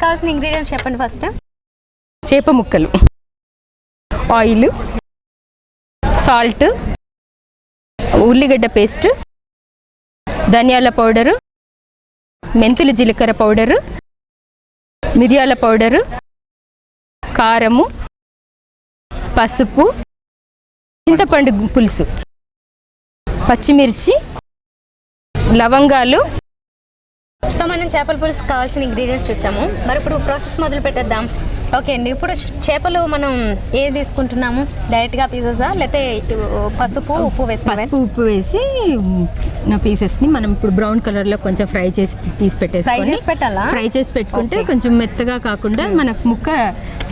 కావాల్సిన ఇంగ్రీడియంట్స్ చెప్పండి ఫస్ట్. చేప ముక్కలు, ఆయిల్, సాల్ట్, ఉల్లిగడ్డ పేస్ట్, ధనియాల పౌడరు, మెంతులు జీలకర్ర పౌడరు, మిరియాల పౌడరు, కారము, పసుపు, చింతపండు పులుసు, పచ్చిమిర్చి, లవంగాలు. సో మనం చేపల పులుసు కావాల్సిన ఇంగ్రీడియంట్స్ చూసాము. మరి ఇప్పుడు ప్రాసెస్ మొదలు పెట్టేద్దాం. ఓకే అండి, ఇప్పుడు చేపలు మనం ఏది తీసుకుంటున్నాము? డైరెక్ట్గా పీసెసా లేకపోతే పసుపు ఉప్పు వేసి? పసుపు ఉప్పు వేసి నా పీసెస్ని మనం ఇప్పుడు బ్రౌన్ కలర్లో కొంచెం ఫ్రై చేసి తీసి పెట్టేసి ఫ్రై చేసి పెట్టాలా? ఫ్రై చేసి పెట్టుకుంటే కొంచెం మెత్తగా కాకుండా మనకు ముక్క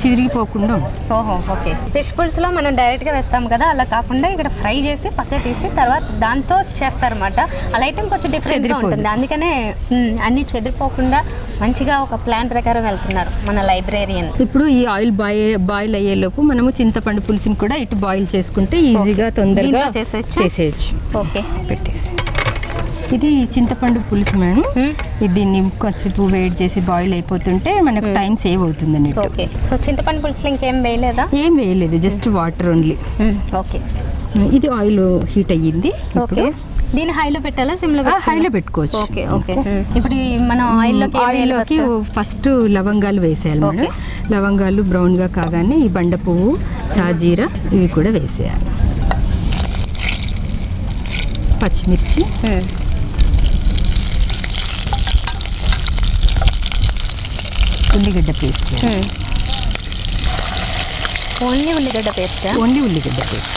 చిరిగిపోకుండా. ఓహో, ఓకే. ఫిష్ పులుసులో మనం డైరెక్ట్గా వేస్తాం కదా, అలా కాకుండా ఇక్కడ ఫ్రై చేసి పక్క తీసి తర్వాత దాంతో చేస్తారన్నమాట. అలా అయితే కొంచెం డిఫరెంట్గా ఉంటుంది. అందుకనే అన్నీ చెదిరిపోకుండా మంచిగా ఒక ప్లాన్ ప్రకారం వెళ్తున్నారు మన లైబ్రేరియన్. ఇప్పుడు ఈ ఆయిల్ బాయిల్ అయ్యేలోపు మనము చింతపండు పులుసుని కూడా ఇటు బాయిల్ చేసుకుంటే ఈజీగా తొందరగా చేసేయచ్చు. ఓకే, పెట్టేసి ఇది చింతపండు పులుసు మేడం. దీన్ని కొంచెంసేపు వేడి చేసి బాయిల్ అయిపోతుంటే మనకు టైం సేవ్ అవుతుంది అన్నట్టు. ఓకే. సో చింతపండు పులుసులో ఇంకేం వేయలేదా? ఏం వేయలేదు, జస్ట్ వాటర్ ఓన్లీ. ఓకే. ఇది ఆయిల్ హీట్ అయ్యింది. ఓకే. దీన్ని హైలో పెట్టాలా సిమ్లో? హైలో పెట్టుకోవచ్చు. Okay, okay. ఇప్పుడు మనం ఆయిల్లోకి ఫస్ట్ లవంగాలు వేసేయాలి మేడం. లవంగాలు బ్రౌన్గా కాగానే ఈ బండ పువ్వు, సాజీరా ఇవి కూడా వేసేయాలి. పచ్చిమిర్చి, ఉల్లిగడ్డ పేస్ట్. ఓన్లీ ఉల్లిగడ్డ పేస్ట్? ఓన్లీ ఉల్లిగడ్డ పేస్ట్.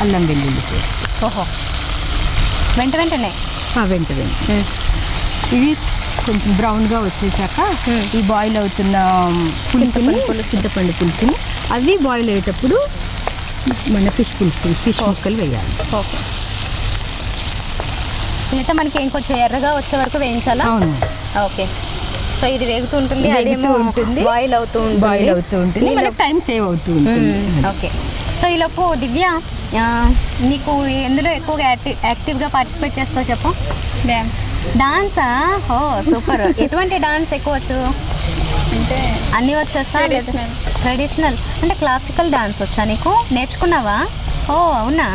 అల్లం వెల్లుల్లి పేస్ట్. ఓహో, వెంటనే ఇవి కొంచెం బ్రౌన్గా వచ్చేసాక ఈ బాయిల్ అవుతున్న చింతపండు పులుసుని అవి బాయిల్ అయ్యేటప్పుడు మన ఫిష్ ముక్కలు వేయాలి. ఓకే. అయితే మనకి ఇంకొంచెం ఎర్రగా వచ్చే వరకు వేయించాలా? అవును. ఓకే. సో ఇది వేగుతూ ఉంటుంది, బాయిల్ అవుతూ ఉంటుంది, మనకి టైం సేవ్ అవుతూ ఉంటుంది. ఓకే. సో ఈలోపు దివ్య, నీకు ఎందులో ఎక్కువగా యాక్టివ్గా పార్టిసిపేట్ చేస్తావు చెప్పు? డాన్సా? ఓ సూపర్. ఎటువంటి డాన్స్ ఎక్కువ వచ్చు? అంటే అన్నీ వచ్చేస్తా? ట్రెడిషనల్ అంటే క్లాసికల్ డాన్స్ వచ్చా నీకు? నేర్చుకున్నావా? ఓ అవునా.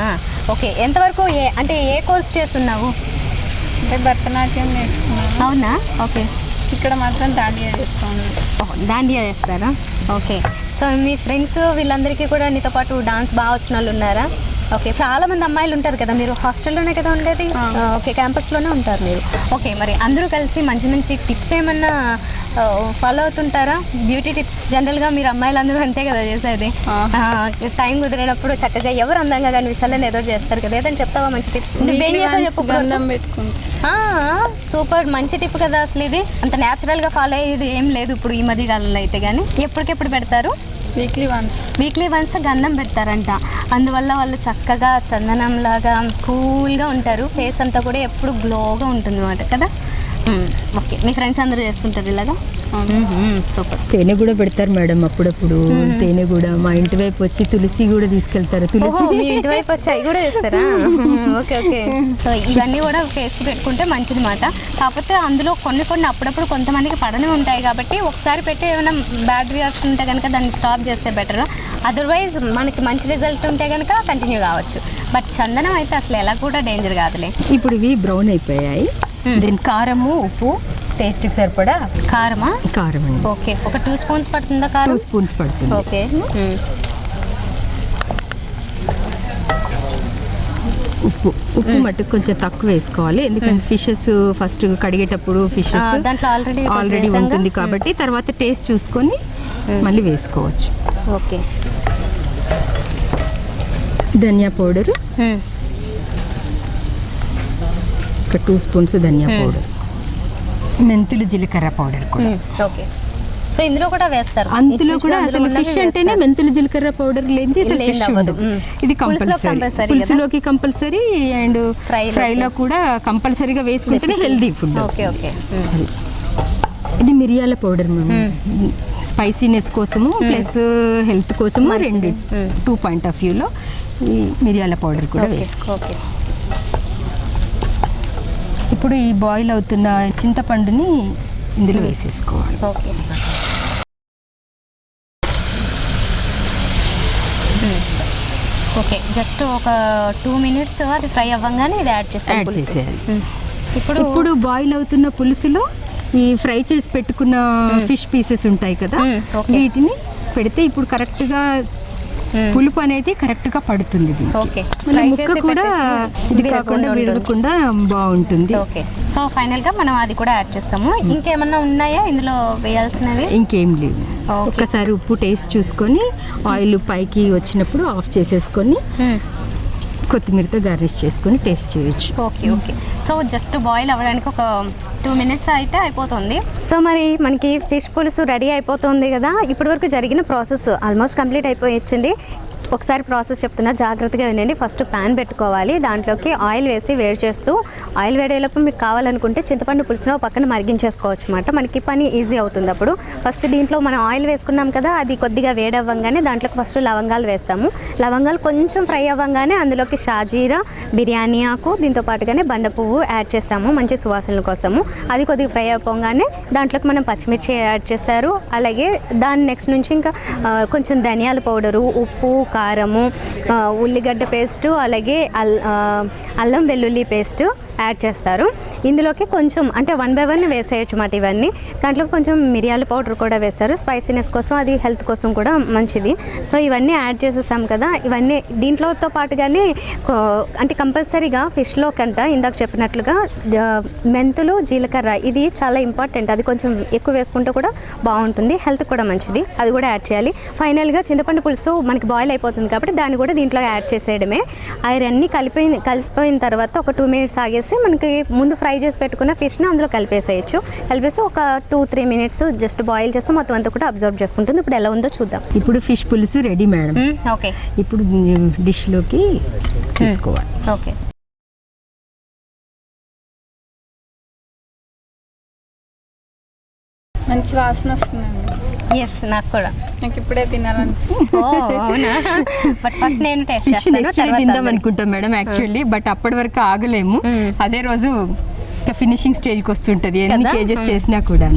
ఓకే. ఎంతవరకు అంటే ఏ కోర్స్ చేస్తున్నావు? అంటే భరతనాట్యం నేర్చుకున్నాను. అవునా. ఓకే. ఇక్కడ మాత్రం దాండియా చేస్తాను. దాండియా చేస్తారా? ఓకే. సో మీ ఫ్రెండ్స్ వీళ్ళందరికీ కూడా నీతో పాటు డాన్స్ బాగా వచ్చిన వాళ్ళు ఉన్నారా? ఓకే. చాలా మంది అమ్మాయిలు ఉంటారు కదా, మీరు హాస్టల్లోనే కదా ఉండేది? ఓకే, క్యాంపస్లోనే ఉంటారు మీరు. ఓకే. మరి అందరూ కలిసి మంచి మంచి టిప్స్ ఏమన్నా ఫాలో అవుతుంటారా? బ్యూటీ టిప్స్ జనరల్గా మీరు అమ్మాయిలందరూ అంతే కదా చేసేది. టైం కుదిరినప్పుడు చక్కగా ఎవరు అందంగా కనిపిస్తారని ఏదో చేస్తారు కదా, ఏదని చెప్తావా మంచి టిప్? నువ్వేం చేసావు చెప్పు. సూపర్, మంచి టిప్ కదా అసలు. ఇది అంత న్యాచురల్గా ఫాలో అయ్యేది ఏం లేదు ఇప్పుడు ఈ మధ్య కాలంలో అయితే. కానీ ఎప్పటికెప్పుడు పెడతారు? వీక్లీ వన్స్ గంధం పెడతారంట. అందువల్ల వాళ్ళు చక్కగా చందనంలాగా కూల్గా ఉంటారు. ఫేస్ అంతా కూడా ఎప్పుడు గ్లోగా ఉంటుంది అన్నమాట కదా. ఓకే. మీ ఫ్రెండ్స్ అందరూ చేస్తుంటారు ఇలాగా? సూపర్. తేనె కూడా పెడతారు మేడం అప్పుడప్పుడు. తేనె కూడా మా ఇంటి వైపు వచ్చి తులసి కూడా తీసుకెళ్తారు. తులసి మీ ఇంటి వైపు వచ్చి అవి కూడా చేస్తారా? Okay, okay. సో ఇవన్నీ కూడా ఫేస్కి పెట్టుకుంటే మంచిది మాట. కాకపోతే అందులో కొన్ని అప్పుడప్పుడు కొంతమందికి పడనే ఉంటాయి కాబట్టి ఒకసారి పెట్టి ఏమైనా బ్యాడ్ రియాక్షన్ ఉంటే కనుక దాన్ని స్టాప్ చేస్తే బెటర్. అదర్వైజ్ మనకి మంచి రిజల్ట్ ఉంటే కనుక కంటిన్యూ కావచ్చు. బట్ చందనం అయితే అసలు ఎలా కూడా డేంజర్ కాదులే. ఇప్పుడు ఇవి బ్రౌన్ అయిపోయాయి. దీని కారము, ఉప్పు, టేస్ట్కి సరిపడా కారం అండి. ఓకే. ఒక 2 స్పూన్స్ పడుతుందా కారం? 2 స్పూన్స్ పడుతుంది. ఓకే. ఉప్పు మట్టుకు కొంచెం తక్కువ వేసుకోవాలి, ఎందుకంటే ఫిషెస్ ఫస్ట్ కడిగేటప్పుడు ఫిషెస్ దాంట్లో ఆల్రెడీ ఉంటుంది కాబట్టి తర్వాత టేస్ట్ చూసుకొని మళ్ళీ వేసుకోవచ్చు. ఓకే. ధనియా పౌడరు ఒక 2 స్పూన్స్ ధనియా పౌడర్, మెంతులు జీలకర్ర పౌడర్ కూడా. ఓకే. సో ఇందులో కూడా వేస్తారు? అందులో కూడా అసలు ఫిష్ అంటేనే మెంతులు జీలకర్ర పౌడర్ లేనిది అసలు ఫిష్ ఉండదు. ఇది కంపల్సరీ, పులుసులోకి కంపల్సరీ అండ్ ఫ్రైలో కూడా కంపల్సరీగా వేసుకుంటేనే హెల్దీ ఫుడ్. Okay, okay. ఇది మిరియాల పౌడర్ మేము స్పైసీనెస్ కోసము ప్లస్ హెల్త్ కోసము 2 పాయింట్ ఆఫ్ వ్యూలో ఈ మిరియాల పౌడర్ కూడా వేసుకో. ఓకే. ఇప్పుడు ఈ బాయిల్ అవుతున్న చింతపండుని ఇందులో వేసేసుకోవాలి. ఓకే. ఓకే, జస్ట్ ఒక 2 minutes అది ఫ్రై అవ్వగానే ఇది యాడ్ చేసేయాలి. ఇప్పుడు బాయిల్ అవుతున్న పులుసులో ఈ ఫ్రై చేసి పెట్టుకున్న ఫిష్ పీసెస్ ఉంటాయి కదా, వీటిని పెడితే ఇప్పుడు కరెక్ట్గా పులుపు అనేది కరెక్ట్గా పడుతుంది. ఓకే, ముక్క కూడా ఇది కాకుండా విడవకుండా బాగుంటుంది. ఓకే, సో ఫైనల్గా మనం అది కూడా యాడ్ చేస్తాము. ఇంకేమన్నా ఉన్నాయా ఇందులో వేయాల్సినవి? ఇంకేం లేదు. ఒక్కసారి ఉప్పు టేస్ట్ చూసుకొని ఆయిల్ పైకి వచ్చినప్పుడు ఆఫ్ చేసేసుకొని కొత్తిమీరతో గార్నిష్ చేసుకొని టేస్ట్ చేయొచ్చు. Okay okay, so just boil అవ్వడానికి ఒక 2 minutes అయితే అయిపోతుంది. సో మరి మనకి ఫిష్ పులుసు రెడీ అయిపోతుంది కదా. ఇప్పటివరకు జరిగిన ప్రాసెస్ ఆల్మోస్ట్ కంప్లీట్ అయిపోయింది. ఒకసారి ప్రాసెస్ చెప్తున్నా, జాగ్రత్తగా వినండి. ఫస్ట్ ప్యాన్ పెట్టుకోవాలి, దాంట్లోకి ఆయిల్ వేసి వేడి చేస్తూ, ఆయిల్ వేడేటప్పుడు మీకు కావాలనుకుంటే చింతపండు పులుసులో పక్కన మరిగించేసుకోవచ్చు అన్నమాట. మనకి పని ఈజీ అవుతుంది. అప్పుడు ఫస్ట్ దీంట్లో మనం ఆయిల్ వేసుకున్నాం కదా, అది కొద్దిగా వేడవ్వగానే దాంట్లోకి ఫస్ట్ లవంగాలు వేస్తాము. లవంగాలు కొంచెం ఫ్రై అవ్వగానే అందులోకి షాజీరా, బిర్యానీ ఆకు, దీంతో పాటుగానే బండ పువ్వు యాడ్ చేస్తాము మంచి సువాసనల కోసము. అది కొద్దిగా ఫ్రై అయిపోగానే దాంట్లోకి మనం పచ్చిమిర్చి యాడ్ చేస్తారు. అలాగే దాని నెక్స్ట్ నుంచి ఇంకా కొంచెం ధనియాల పౌడరు, ఉప్పు, కారము, ఉల్లిగడ్డ పేస్టు, అలాగే అల్లం వెల్లుల్లి పేస్టు యాడ్ చేస్తారు. ఇందులోకి కొంచెం అంటే 1 by 1 వేసేయచ్చు మాట ఇవన్నీ. దాంట్లో కొంచెం మిరియాల పౌడర్ కూడా వేస్తారు స్పైసీనెస్ కోసం, అది హెల్త్ కోసం కూడా మంచిది. సో ఇవన్నీ యాడ్ చేసేసాం కదా. ఇవన్నీ దీంట్లోతో పాటుగానే అంటే కంపల్సరీగా ఫిష్లో కంట ఇందాక చెప్పినట్లుగా మెంతులు, జీలకర్ర ఇది చాలా ఇంపార్టెంట్. అది కొంచెం ఎక్కువ వేసుకుంటే కూడా బాగుంటుంది, హెల్త్ కూడా మంచిది. అది కూడా యాడ్ చేయాలి. ఫైనల్గా చింతపండు పులుసు మనకి బాయిల్ అయిపోతుంది కాబట్టి దాన్ని కూడా దీంట్లో యాడ్ చేసేయడమే. అవన్నీ కలిసిపోయిన తర్వాత ఒక 2 minutes ఆగేసి మనకి ముందు ఫ్రై చేసి పెట్టుకున్న ఫిష్ని అందులో కలిపేసేయచ్చు. కలిపేసి ఒక 2-3 minutes జస్ట్ బాయిల్ చేస్తే మొత్తం అంతా కూడా అబ్జర్వ్ చేసుకుంటుంది. ఇప్పుడు ఎలా ఉందో చూద్దాం. ఇప్పుడు ఫిష్ పులుసు రెడీ మేడం. ఓకే, ఇప్పుడు డిష్లోకి తీసుకోవాలి. ఓకే, మంచి వాసన వస్తుందండి. ఎస్, నాకు కూడా. నాకు ఇప్పుడే తినాలనిపిస్తుంది. అవునా? బట్ ఫస్ట్ నేను టేస్ట్ ఫిష్ చేస్తాను, నెక్స్ట్ డే తిందాం అనుకుంటాం మేడం యాక్చువల్లీ. బట్ అప్పటి వరకు ఆగలేము. అదే రోజు ఫినిషింగ్ స్టేజ్కి వస్తుంటుంది ఎన్ని కేజెస్ చేసినా కూడా.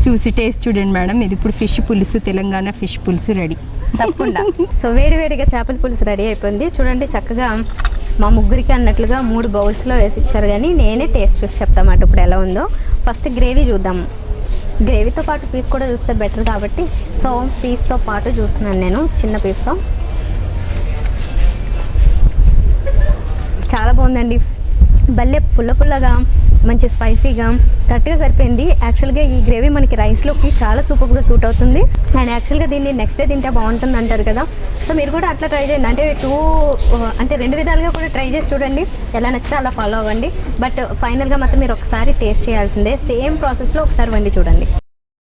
చూసి టేస్ట్ చూడండి మేడం. ఇది ఇప్పుడు ఫిష్ పులుసు, తెలంగాణ ఫిష్ పులుసు రెడీ. తప్పకుండా. సో వేడివేడిగా చేపల పులుసు రెడీ అయిపోయింది. చూడండి చక్కగా మా ముగ్గురికి అన్నట్లుగా 3 bowlsలో వేసి ఇచ్చారు. కానీ నేనే టేస్ట్ చూసి చెప్తామాట ఇప్పుడు ఎలా ఉందో. ఫస్ట్ గ్రేవీ చూద్దాము. గ్రేవీతో పాటు పీస్ కూడా చూస్తే బెటర్ కాబట్టి సో పీస్తో పాటు చూస్తున్నాను నేను, చిన్న పీస్తో. చాలా బాగుందండి, భలే పుల్లగా మంచి స్పైసీగా కరెక్ట్గా సరిపోయింది. యాక్చువల్గా ఈ గ్రేవీ మనకి రైస్లోకి చాలా సూపర్గా సూట్ అవుతుంది. అండ్ యాక్చువల్గా దీన్ని నెక్స్ట్ డే తింటే బాగుంటుంది అంటారు కదా. సో మీరు కూడా అట్లా ట్రై చేయండి. అంటే 2 విధాలుగా కూడా ట్రై చేసి చూడండి. ఎలా నచ్చితే అలా ఫాలో అవ్వండి. బట్ ఫైనల్గా మాత్రం మీరు ఒకసారి టేస్ట్ చేయాల్సిందే. సేమ్ ప్రాసెస్లో ఒకసారి వండి చూడండి.